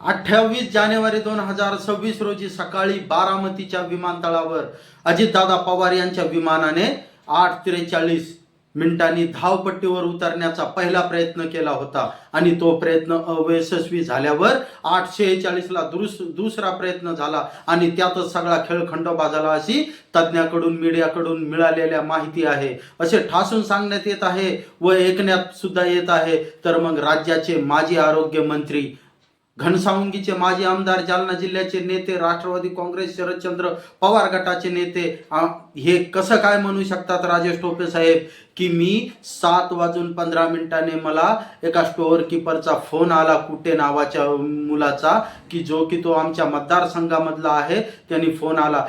28 जानेवारी 2026 रोजी सकाळी बारामतीच्या विमानतळावर अजितदादा पवार यांच्या विमानाने 8:43 मिनिटांनी धावपट्टीवर उतरण्याचा पहिला प्रयत्न केला होता आणि तो प्रयत्न अयशस्वी झाल्यावर 8:46 ला दुसरा प्रयत्न झाला आणि त्यातच सगळा खेळ खंडोबा झाला अशी तज्ज्ञाकडून मीडियाकडून मिळालेल्या माहिती आहे, असे ठासून सांगण्यात येत आहे व ऐकण्यात सुद्धा येत आहे। तर मग राज्याचे माजी आरोग्य मंत्री, घनसावंगीचे माजी आमदार, जालना जिल्ह्याचे नेते, राष्ट्रवादी काँग्रेस शरदचंद्र पवार गटाचे नेते हे कसं काय म्हणू शकतात राजेश टोपे साहेब की मी 7:15 मला एका स्टोअर कीपरचा फोन आला कुटे नावाच्या मुलाचा की जो की तो आमच्या मतदारसंघामधला आहे, त्यांनी फोन आला।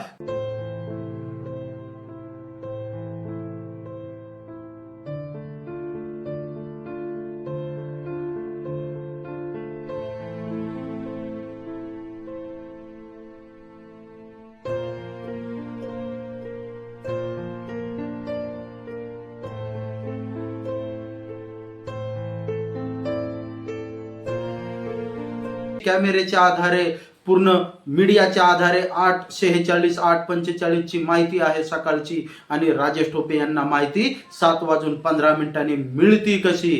कॅमेऱ्याच्या आधारे, पूर्ण मीडियाच्या आधारे 8:46 8:45 ची माहिती आहे सकाळची आणि राजेश टोपे यांना माहिती 7:15 मिळती कशी।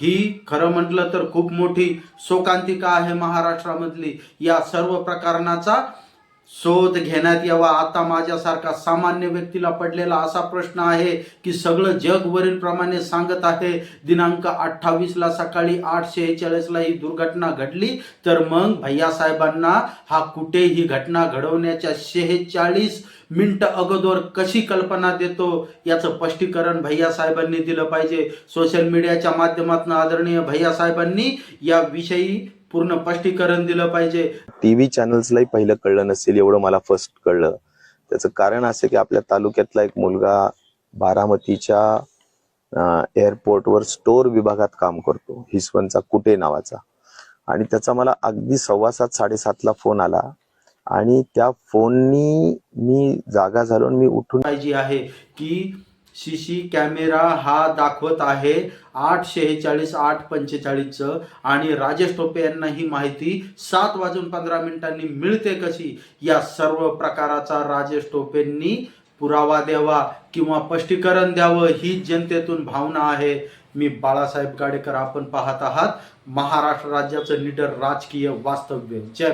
ही खरं म्हटलं तर खूप मोठी शोकांतिका आहे महाराष्ट्रामधली। या सर्व प्रकरणाचा शोध घेण्यात यावा। आता माझ्यासारखा सामान्य व्यक्तीला पडलेला असा प्रश्न आहे की सगळं जग वरील प्रमाणे सांगत आहे दिनांक 28 ला सकाळी 8:46 ला ही दुर्घटना घडली, तर मग भैयासाहेबांना हा कुठे ही घटना घडवण्याच्या 46 मिनिट अगोदर कशी कल्पना देतो याचं स्पष्टीकरण भैयासाहेबांनी दिलं पाहिजे। सोशल मीडियाच्या माध्यमातून आदरणीय भैयासाहेबांनी याविषयी पूर्ण स्पष्टीकरण दिलं पाहिजे। टीव्ही चॅनल्सलाही पहिलं कळलं नसेल एवढं मला फर्स्ट कळलं। त्याचं कारण असं की आपल्या तालुक्यातला एक मुलगा बारामतीच्या एअरपोर्टवर स्टोअर विभागात काम करतो, हिसवनचा कुटे नावाचा, आणि त्याचा मला अगदी 7:15 7:30 ला फोन आला आणि त्या फोननी मी जागा झालो आणि मी उठून पाहिजे आहे की सीसी कॅमेरा हा दाखवत आहे 8:46 8:45 आणि राजेश टोपे यांना ही माहिती 7:15 मिळते कशी। या सर्व प्रकाराचा राजेश टोपेंनी पुरावा द्यावा किंवा स्पष्टीकरण द्यावं ही जनतेतून भावना आहे। मी बाळासाहेब गाडेकर, आपण पाहत आहात महाराष्ट्र राज्याचं निडर राजकीय वास्तव्य। जय